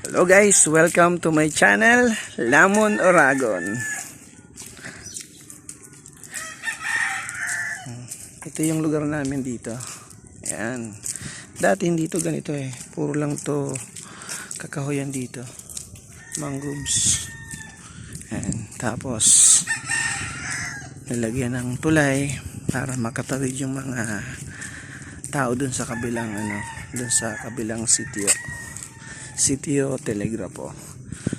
Hello guys, welcome to my channel, Lamon Oragon. Ito yung lugar namin dito. Ayan. Dati hindi to ganito eh. Puro lang to kakahoyan dito. Mangroves. Ayan. Tapos nilagyan ng tulay para makatawid yung mga tao dun sa kabilang dun sa kabilang sitio Telegrapo.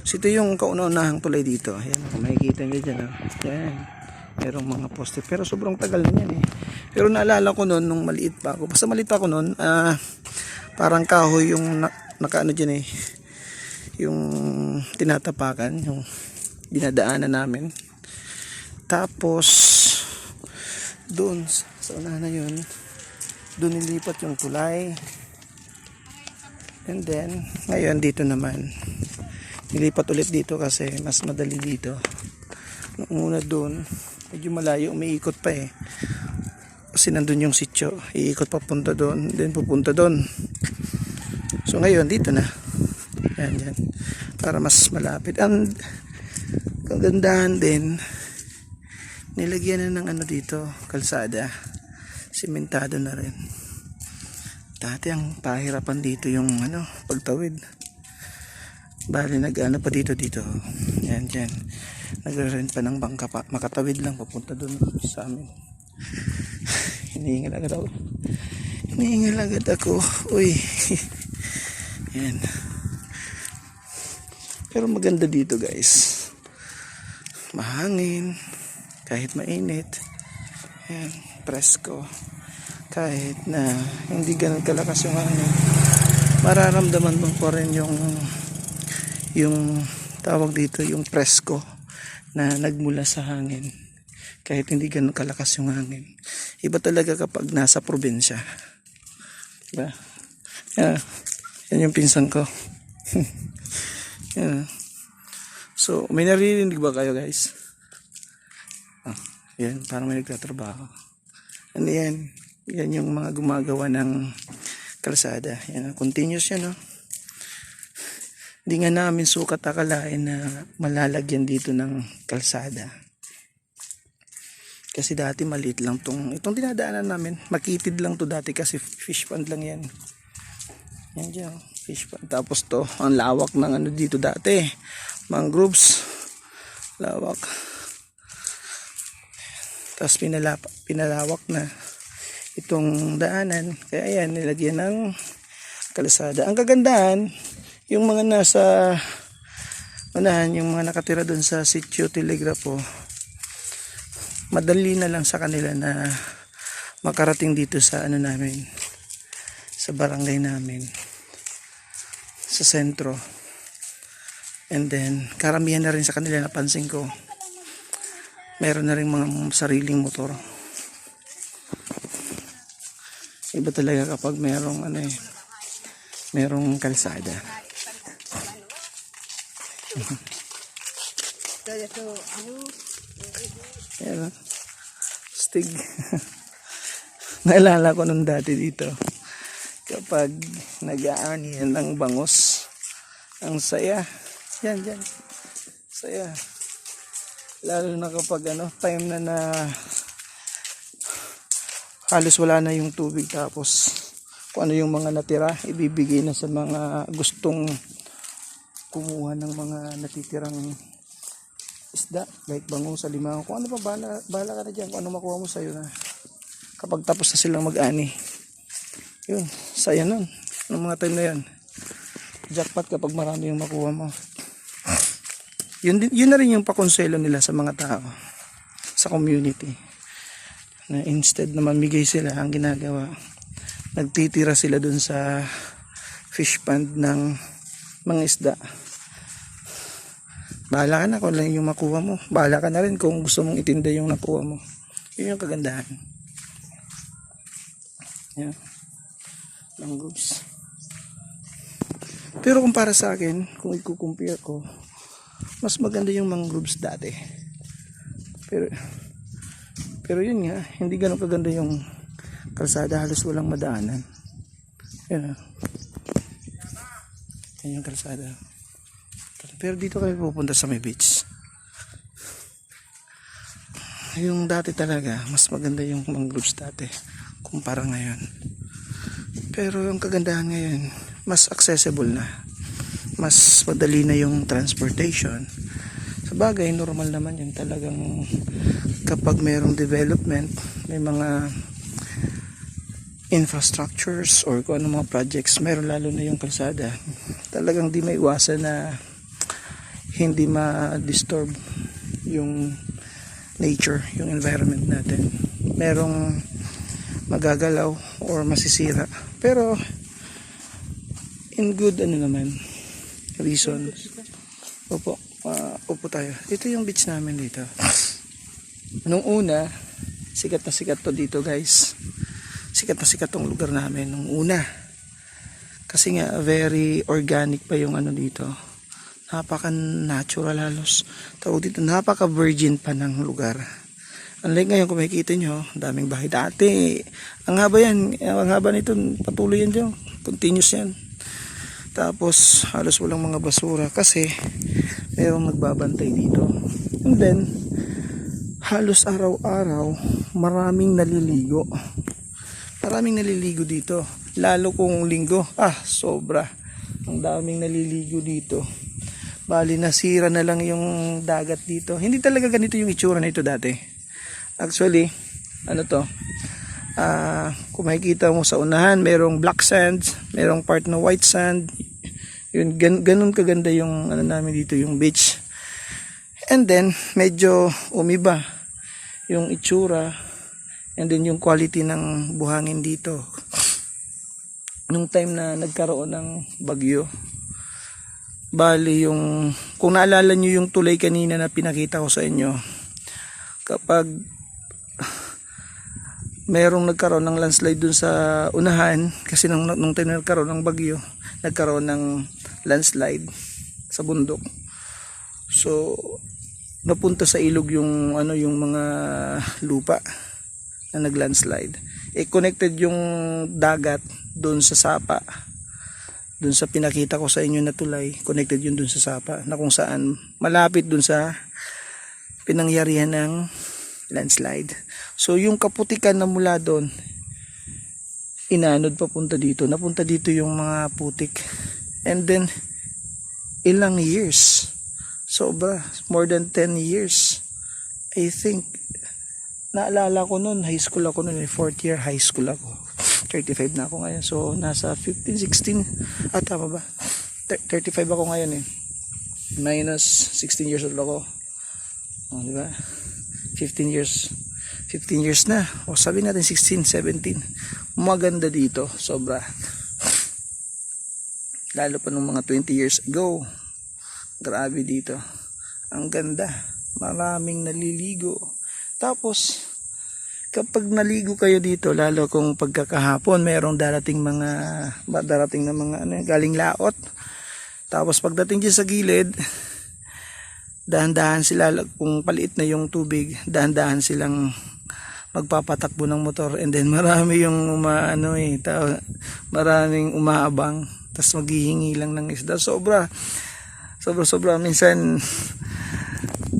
So ito yung kauna-unahang tulay dito. Ayan, kung makikita nyo dyan. Ayan, merong mga poste. Pero sobrang tagal na yan eh. Pero naalala ko noon, nung maliit pa ako. Basta maliit pa ako noon, parang kahoy yung nakaano dyan eh. Yung tinatapakan, yung dinadaanan namin. Tapos, doon, sa unahan na yun, doon nilipat yung tulay. And then, ngayon dito naman. Nilipat ulit dito kasi mas madali dito. Nung una doon, medyo malayo, umiikot pa eh. Kasi nandun yung sityo. Iikot papunta doon, then pupunta doon. So ngayon, dito na. Yan, yan. Para mas malapit. Ang kagandahan din, nilagyan na ng dito, kalsada. Simentado na rin. Dati ang pahirapan dito yung pagtawid. Bali pa dito. Yan dyan. Nagre-rent pa ng bangka pa. Makatawid lang papunta doon sa amin. Hinihingal agad ako. Uy. Yan. Pero maganda dito guys. Mahangin. Kahit mainit. Yan. Presko. Kahit na hindi ganun kalakas yung mararamdaman mo pa rin yung tawag dito, yung presko na nagmula sa hangin. Kahit hindi ganun kalakas yung hangin. Iba talaga kapag nasa probinsya. Diba? Yan yung pinsan ko. Yan. So, may naririnig ba kayo guys? Yan, parang may nagtatrabaho. Ano yan? Yan yung mga gumagawa ng kalsada. Yan, continuous yan, no? Hindi nga namin sukat akalain na malalagyan dito ng kalsada. Kasi dati maliit lang itong dinadaanan namin. Makitid lang to dati kasi fish pond lang yan. Yan dyan, fish pond. Tapos to, ang lawak ng dito dati. Mangroves. Lawak. Tapos pinalawak na itong daanan. Kaya yan, nilagyan ng kalsada. Ang kagandahan, yung mga nasa unahan, yung mga nakatira doon sa sitio Telegrapo, madali na lang sa kanila na makarating dito sa namin, sa barangay namin, sa sentro. And then, karamihan na rin sa kanila, napansin ko, meron na rin mga sariling motor. Iba talaga kapag merong merong kalsada. Ayan, stig. Naalala ko nung dati dito, kapag nag-aanihan ng bangos, ang saya. Yan. Saya. Lalo na kapag time na halos wala na yung tubig, tapos kung ano yung mga natira ibibigay na sa mga gustong kumuha ng mga natitirang isda, like bangus, alimango, kung ano pa, bahala ka na dyan kung ano makuha mo sa'yo na kapag tapos na silang mag-ani. Yun, saya nun ng mga time na yun. Jackpot kapag marami yung makuha mo. Yun na rin yung pakonselo nila sa mga tao, sa community, na instead na mamigay sila, ang ginagawa, nagtitira sila dun sa fish pond ng mga isda. Bahala ka na kung lang yung makuha mo. Bahala ka na rin kung gusto mong itinda yung nakuha mo. Yun yung kagandahan. Yan. Mangroves. Pero kung para sa akin, kung i-compare ko, mas maganda yung mangroves dati. Pero yun nga, hindi ganun kaganda yung kalsada, halos walang madaanan. Yan. Yan yung kalsada. Pero dito kami pupunta sa may beach. Yung dati talaga, mas maganda yung mangroves dati kumpara ngayon. Pero yung kagandahan ngayon, mas accessible na. Mas madali na yung transportation. Sa bagay, normal naman yung talagang kapag mayroong development, may mga infrastructures or kung ano mga projects, meron lalo na yung kalsada. Talagang di may iwasan na hindi ma-disturb yung nature, yung environment natin. Merong magagalaw or masisira. Pero in good reason. Upo tayo. Ito yung beach namin dito. Nung una, sikat na sikat to dito, guys. Sikat na sikat tong lugar namin nung una. Kasi nga very organic pa yung dito. Napaka-natural halos. Tawag dito, napaka-virgin pa ng lugar. Unlike ngayon, kung makikita nyo, daming bahay dati. Ang haba nito, patuloy yan dyan. Continuous yan. Tapos, halos walang mga basura kasi mayroong nagbabantay dito. And then, halos araw-araw, maraming naliligo. Maraming naliligo dito. Lalo kung linggo, sobra. Ang daming naliligo dito. Bali, nasira na lang yung dagat dito. Hindi talaga ganito yung itsura na ito dati. Actually, kung makikita mo sa unahan, merong black sand, merong part na white sand. Yun, ganun kaganda yung namin dito, yung beach. And then, medyo umiba yung itsura and then yung quality ng buhangin dito. Nung time na nagkaroon ng bagyo, bali kung naalala nyo yung tulay kanina na pinakita ko sa inyo, kapag merong nagkaroon ng landslide dun sa unahan, kasi nung time na nagkaroon ng bagyo, nagkaroon ng landslide sa bundok. So napunta sa ilog yung mga lupa na naglandslide. Connected yung dagat doon sa sapa. Doon sa pinakita ko sa inyo na tulay, connected yun doon sa sapa na kung saan malapit doon sa pinangyarihan ng landslide. So yung kaputikan na mula doon inanod papunta dito. Napunta dito yung mga putik. And then ilang years, sobra, more than 10 years. I think naalala ko noon, high school ako noon, 4th year high school ako. 35 na ako ngayon. So nasa 15, 16, tama ba? 35 ako ngayon minus 16 years old ako. Di ba? 15 years na. O sabi natin 16, 17. Maganda dito, sobra. Lalo pa nung mga 20 years ago. Grabe dito. Ang ganda. Maraming naliligo. Tapos kapag naligo kayo dito, lalo kung pagkakahapon, mayroong darating na mga galing laot. Tapos pagdating dyan sa gilid, dahan-dahan sila, kung paliit na yung tubig, dahan-dahan silang magpapatakbo ng motor, and then marami yung maraming umaabang, tapos maghihingi lang ng isda. Sobra minsan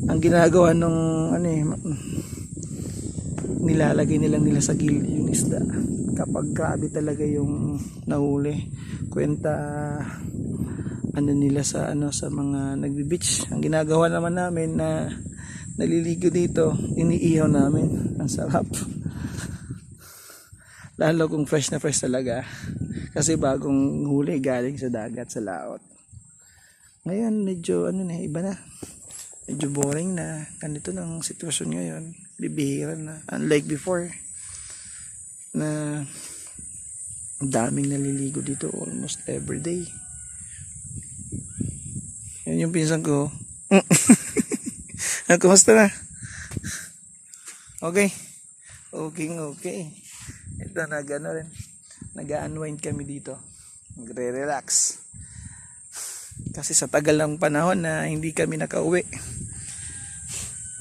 ang ginagawa nung nilalagay nila sa gilid yung isda kapag grabe talaga yung nahuli. Kwenta nila sa mga nagbi-beach. Ang ginagawa naman namin na naliligo dito, iniihaw namin. Ang sarap. Lalo kung fresh na fresh talaga. Kasi bagong huli galing sa dagat, sa laot. Ngayon medyo iba na. Medyo boring na. Ganito ng sitwasyon ngayon. Bibihira na. Unlike before na daming naliligo dito almost every day. Yan yung pinsan ko. Kumusta na? Okay. Ito nag-unwind kami dito. Nagre-relax. Kasi sa tagal ng panahon na hindi kami nakauwi.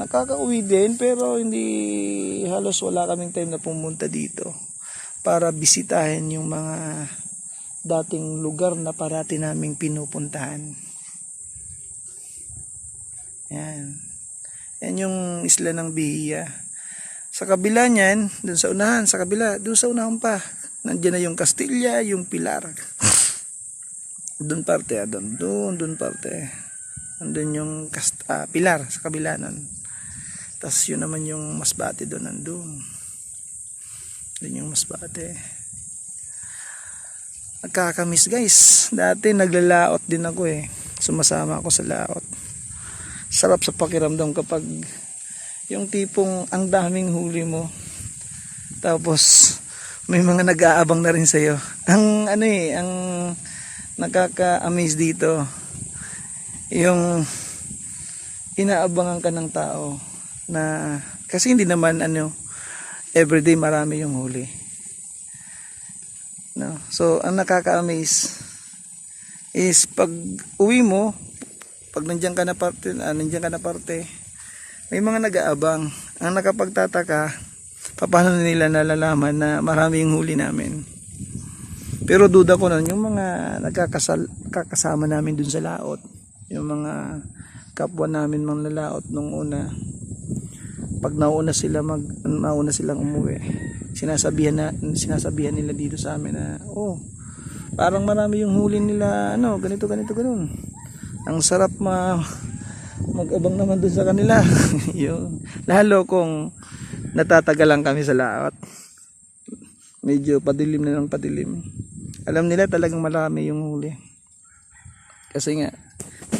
Nakakauwi din pero hindi, halos wala kaming time na pumunta dito para bisitahin yung mga dating lugar na parati naming pinupuntahan. Yan. Yan yung isla ng Bihiya. Sa kabila niyan, dun sa unahan, sa kabila, dun sa unahan pa, nandiyan na yung Castilla, yung Pilar. Dun parte, dun parte. Nandun yung Pilar sa kabila nun. Tapos yun naman yung Masbate doon, nandun. Dun yung Masbate. Nagkakamiss guys. Dati naglalaot din ako eh. Sumasama ako sa laot. Sarap sa pakiramdam kapag yung tipong ang daming huli mo. Tapos may mga nag-aabang na rin sa'yo. Ang ang nakaka-amaze dito, yung inaabangan ka ng tao na, kasi hindi naman everyday marami yung huli. No? So ang nakaka-amaze is pag uwi mo, pag nandiyan ka na parte, may mga nag-aabang. Ang nakapagtataka, paano nila nalalaman na marami yung huli namin. Pero duda ko nun, yung mga kakasama namin dun sa laot, yung mga kapwa namin mga lalaot nung una, pag nauna silang umuwi, sinasabihan nila dito sa amin na, parang marami yung huli nila, ganito, ganun. Ang sarap mag-abang naman dun sa kanila. Yun. Lalo kung natatagalan kami sa laot. Medyo padilim na ng padilim. Alam nila talagang marami yung huli. Kasi nga,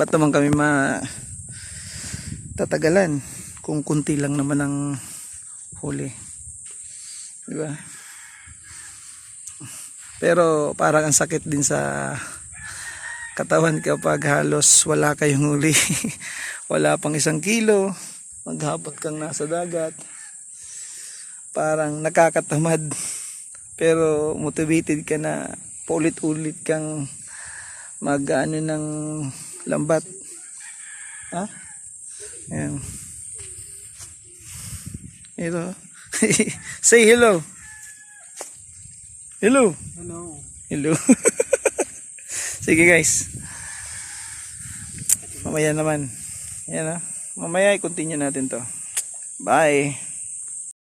ba't naman kami tatagalan kung kunti lang naman ang huli. Diba? Pero parang ang sakit din sa katawan kapag halos wala kayong huli. Wala pang 1 kilo, maghapot kang nasa dagat. Parang nakakatamad, pero motivated ka na paulit-ulit kang ng lambat. Ayan. Ito. Say hello. Hello. Hello. Sige guys. Mamaya naman. Yan Mamaya i-continue natin to. Bye.